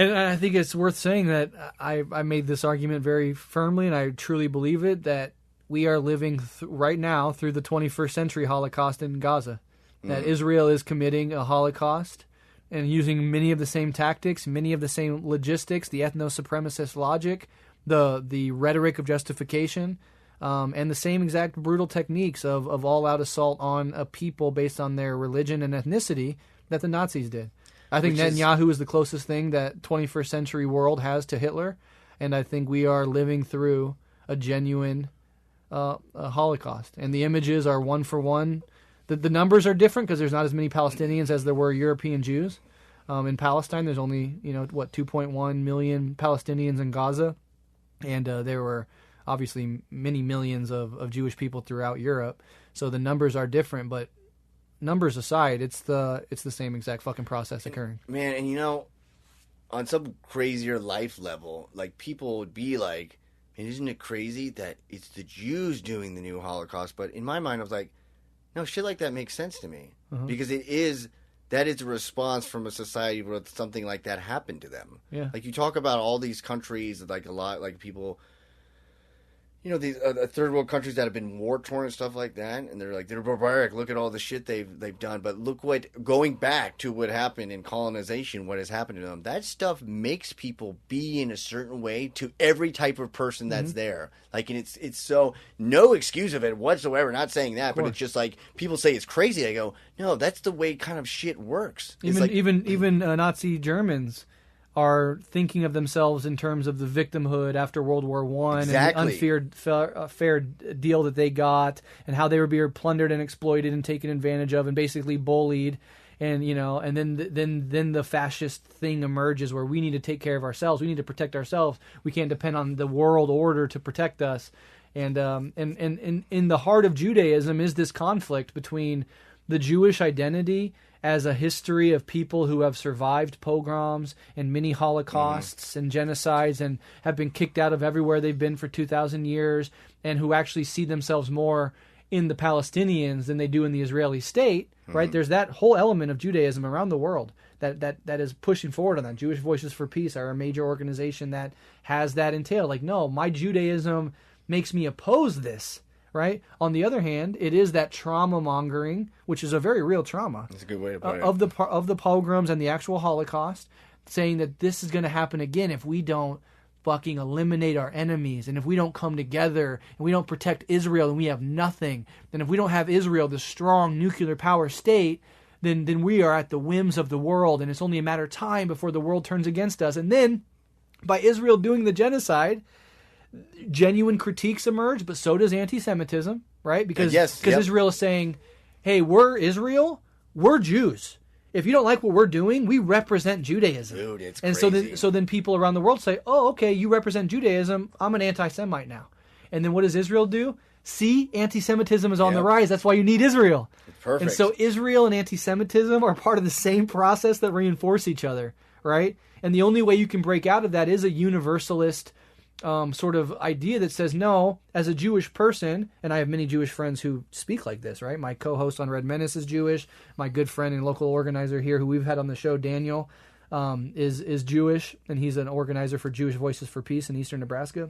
And I think it's worth saying that I made this argument very firmly, and I truly believe it, that we are living right now through the 21st century Holocaust in Gaza. That Israel is committing a Holocaust and using many of the same tactics, many of the same logistics, the ethno-supremacist logic, the rhetoric of justification, and the same exact brutal techniques of all-out assault on a people based on their religion and ethnicity that the Nazis did. I think Netanyahu is the closest thing that 21st century world has to Hitler, and I think we are living through a genuine a Holocaust. And the images are one for one. The numbers are different because there's not as many Palestinians as there were European Jews. In Palestine, there's only, 2.1 million Palestinians in Gaza. And there were obviously many millions of Jewish people throughout Europe. So the numbers are different, but numbers aside, it's the same exact fucking process occurring. Man, and on some crazier life level, like people would be like, man, isn't it crazy that it's the Jews doing the new Holocaust? But in my mind, I was like, no, shit like that makes sense to me. Because that is a response from a society where something like that happened to them. Yeah. Like you talk about all these countries, like a lot, like people, these third world countries that have been war torn and stuff like that, and they're barbaric. Look at all the shit they've done, but look going back to what happened in colonization, what has happened to them. That stuff makes people be in a certain way to every type of person that's there. Like, and it's so no excuse of it whatsoever. Not saying that, but it's just like people say it's crazy. I go, no, that's the way kind of shit works. Even Nazi Germans are thinking of themselves in terms of the victimhood after World War I and the unfair fair deal that they got, and how they were being plundered and exploited and taken advantage of and basically bullied, and and then the fascist thing emerges where we need to take care of ourselves, we need to protect ourselves, we can't depend on the world order to protect us, and in the heart of Judaism is this conflict between the Jewish identity as a history of people who have survived pogroms and many holocausts and genocides and have been kicked out of everywhere they've been for 2,000 years, and who actually see themselves more in the Palestinians than they do in the Israeli state, right? There's that whole element of Judaism around the world that is pushing forward on that. Jewish Voices for Peace are a major organization that has that entail. Like, no, my Judaism makes me oppose this. Right. On the other hand, it is that trauma mongering, which is a very real trauma. That's a good way to put it. Of the pogroms and the actual Holocaust, saying that this is going to happen again if we don't fucking eliminate our enemies, and if we don't come together, and we don't protect Israel, and we have nothing, and if we don't have Israel, the strong nuclear power state, then we are at the whims of the world, and it's only a matter of time before the world turns against us. And then, by Israel doing the genocide, genuine critiques emerge, but so does anti-Semitism, right? Because Israel is saying, hey, we're Israel, we're Jews. If you don't like what we're doing, we represent Judaism. Dude, it's and crazy. so then people around the world say, oh, okay, you represent Judaism, I'm an anti-Semite now. And then what does Israel do? See, anti-Semitism is on the rise. That's why you need Israel. Perfect. And so Israel and anti-Semitism are part of the same process that reinforce each other, right? And the only way you can break out of that is a universalist sort of idea that says, no, as a Jewish person, and I have many Jewish friends who speak like this, right? My co-host on Red Menace is Jewish. My good friend and local organizer here who we've had on the show, Daniel, is Jewish, and he's an organizer for Jewish Voices for Peace in eastern Nebraska.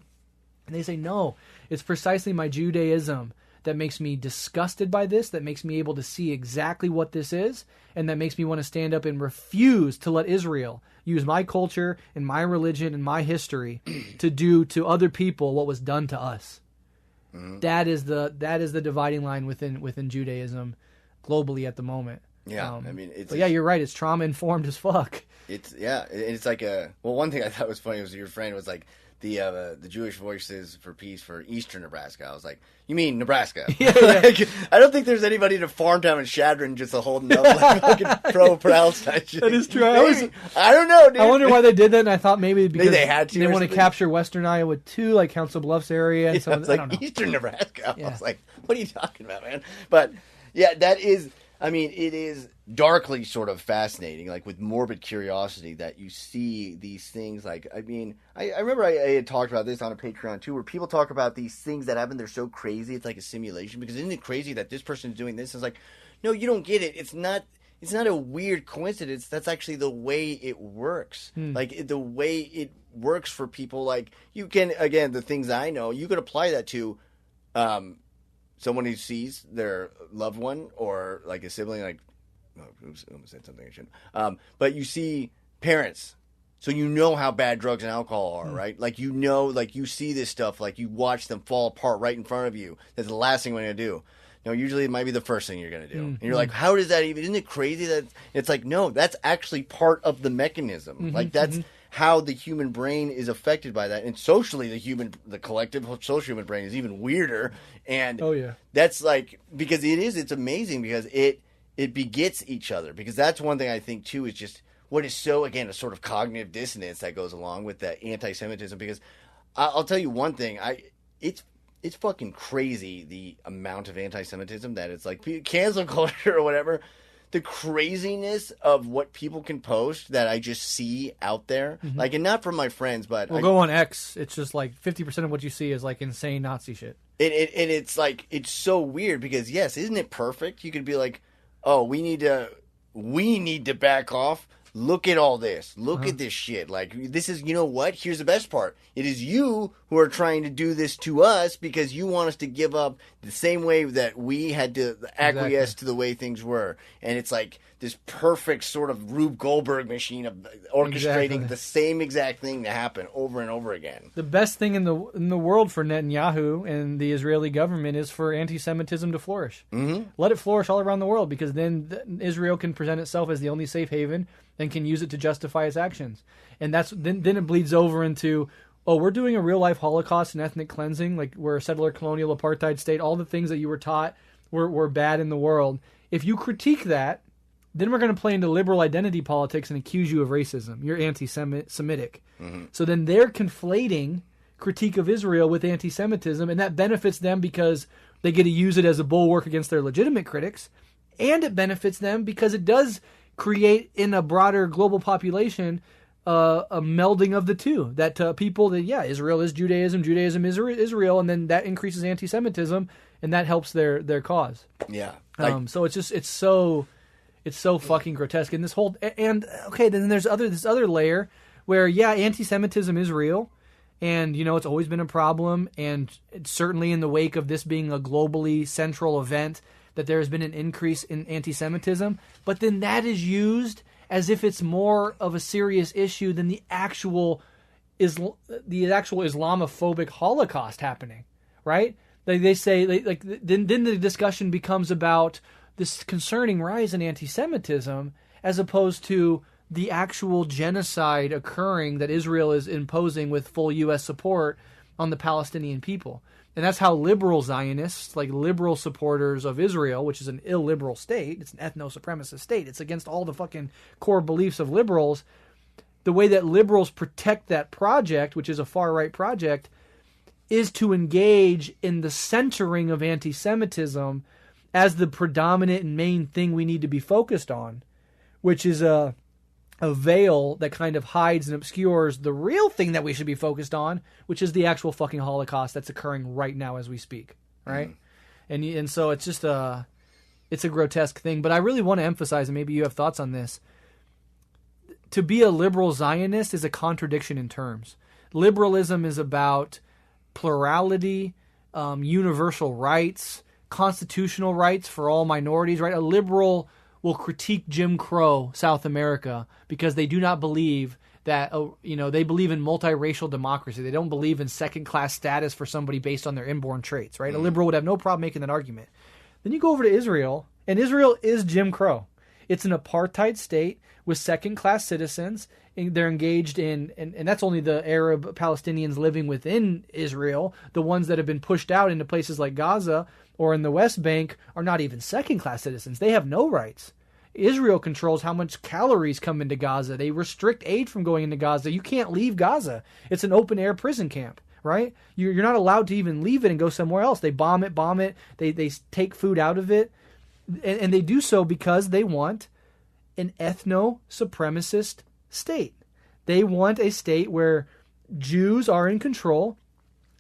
And they say, no, it's precisely my Judaism that makes me disgusted by this, that makes me able to see exactly what this is, and that makes me want to stand up and refuse to let Israel use my culture and my religion and my history to do to other people what was done to us. That is the dividing line within Judaism globally at the moment. Yeah, I mean, it's. But yeah, you're right. It's trauma informed as fuck. It's it's like one thing I thought was funny was your friend was like the Jewish Voices for Peace for Eastern Nebraska. I was like, you mean Nebraska? Yeah. Like, I don't think there's anybody in a farm town in Shadron just holding up like fucking pro-Palestine shit. That is true. I don't know, dude. I wonder why they did that, and I thought maybe because they had to. They want to capture Western Iowa too, like Council Bluffs area. And it's like Eastern Nebraska. I was like, what are you talking about, man? But yeah, that is. I mean, it is darkly sort of fascinating, like with morbid curiosity that you see these things. Like, I mean, I remember I had talked about this on a Patreon too, where people talk about these things that happen. They're so crazy. It's like a simulation, because isn't it crazy that this person is doing this? It's like, no, you don't get it. It's not it's not a weird coincidence. That's actually the way it works. Like the way it works for people. Like you can, again, the things I know, you could apply that to someone who sees their loved one or like a sibling. Like, oops, I almost said something I shouldn't. But you see parents. So you know how bad drugs and alcohol are, right? Like you know, like you see this stuff, like you watch them fall apart right in front of you. That's the last thing we're going to do. No, usually it might be the first thing you're going to do. And you're like, how does that even, isn't it crazy that it's like, no, that's actually part of the mechanism. Like that's how the human brain is affected by that. And socially, the collective social human brain is even weirder. And that's like, because it's amazing because it begets each other. Because that's one thing I think too is just, what is so, again, a sort of cognitive dissonance that goes along with the anti-Semitism, because I'll tell you one thing, it's fucking crazy the amount of anti-Semitism that it's like cancel culture or whatever, the craziness of what people can post that I just see out there, like, and not from my friends, but go on X. It's just like 50% of what you see is like insane Nazi shit. And it's like it's so weird because yes, isn't it perfect? You could be like, oh, we need to back off. Look at all this. Look at this shit. Like, this is, you know what? Here's the best part. It is you who are trying to do this to us because you want us to give up the same way that we had to acquiesce to the way things were. And it's like this perfect sort of Rube Goldberg machine of orchestrating the same exact thing to happen over and over again. The best thing in the world for Netanyahu and the Israeli government is for anti-Semitism to flourish. Let it flourish all around the world, because then Israel can present itself as the only safe haven and can use it to justify its actions. And that's then it bleeds over into, oh, we're doing a real-life Holocaust and ethnic cleansing, like we're a settler colonial apartheid state, all the things that you were taught were bad in the world. If you critique that, then we're going to play into liberal identity politics and accuse you of racism. You're anti-Semitic. So then they're conflating critique of Israel with anti-Semitism, and that benefits them because they get to use it as a bulwark against their legitimate critics, and it benefits them because it does create in a broader global population a melding of the two. That people that, Israel is Judaism, Judaism is Israel, and then that increases anti-Semitism, and that helps their cause. Yeah. So it's so fucking grotesque. And this whole, and okay, then there's this other layer where, anti-Semitism is real, and, it's always been a problem, and it's certainly in the wake of this being a globally central event, that there has been an increase in anti-Semitism, but then that is used as if it's more of a serious issue than the actual Islamophobic Holocaust happening, right? Like they say, then the discussion becomes about this concerning rise in anti-Semitism as opposed to the actual genocide occurring that Israel is imposing with full U.S. support on the Palestinian people. And that's how liberal Zionists, like liberal supporters of Israel, which is an illiberal state, it's an ethno-supremacist state, it's against all the fucking core beliefs of liberals, the way that liberals protect that project, which is a far-right project, is to engage in the centering of anti-Semitism as the predominant and main thing we need to be focused on, which is a veil that kind of hides and obscures the real thing that we should be focused on, which is the actual fucking Holocaust that's occurring right now as we speak, right? And so it's just it's a grotesque thing. But I really want to emphasize, and maybe you have thoughts on this, to be a liberal Zionist is a contradiction in terms. Liberalism is about plurality, universal rights, constitutional rights for all minorities, right? A liberal will critique Jim Crow South America because they do not believe that, they believe in multiracial democracy. They don't believe in second-class status for somebody based on their inborn traits, right? A liberal would have no problem making that argument. Then you go over to Israel, and Israel is Jim Crow. It's an apartheid state with second-class citizens, and they're engaged in, and that's only the Arab Palestinians living within Israel. The ones that have been pushed out into places like Gaza or in the West Bank are not even second-class citizens. They have no rights. Israel controls how much calories come into Gaza. They restrict aid from going into Gaza. You can't leave Gaza. It's an open-air prison camp, right? You're not allowed to even leave it and go somewhere else. They bomb it. They take food out of it. And they do so because they want an ethno-supremacist state. They want a state where Jews are in control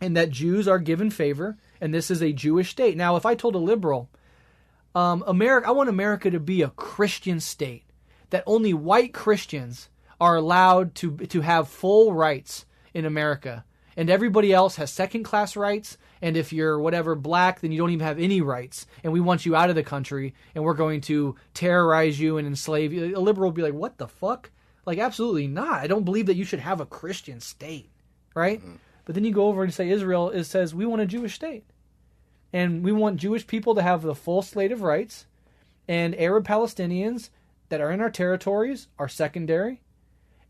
and that Jews are given favor, and this is a Jewish state. Now, if I told a liberal, I want America to be a Christian state, that only white Christians are allowed to have full rights in America, and everybody else has second-class rights, and if you're whatever black, then you don't even have any rights, and we want you out of the country, and we're going to terrorize you and enslave you. A liberal will be like, what the fuck? Like, absolutely not. I don't believe that you should have a Christian state, right? Mm-hmm. But then you go over and say Israel says, we want a Jewish state. And we want Jewish people to have the full slate of rights, and Arab Palestinians that are in our territories are secondary,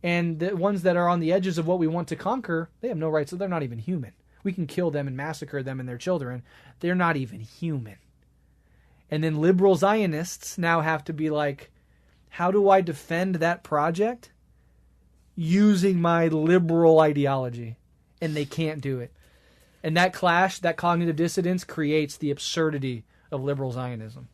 and the ones that are on the edges of what we want to conquer, they have no rights, so they're not even human. We can kill them and massacre them and their children. They're not even human. And then liberal Zionists now have to be like, how do I defend that project? Using my liberal ideology. And they can't do it. And that clash, that cognitive dissonance, creates the absurdity of liberal Zionism.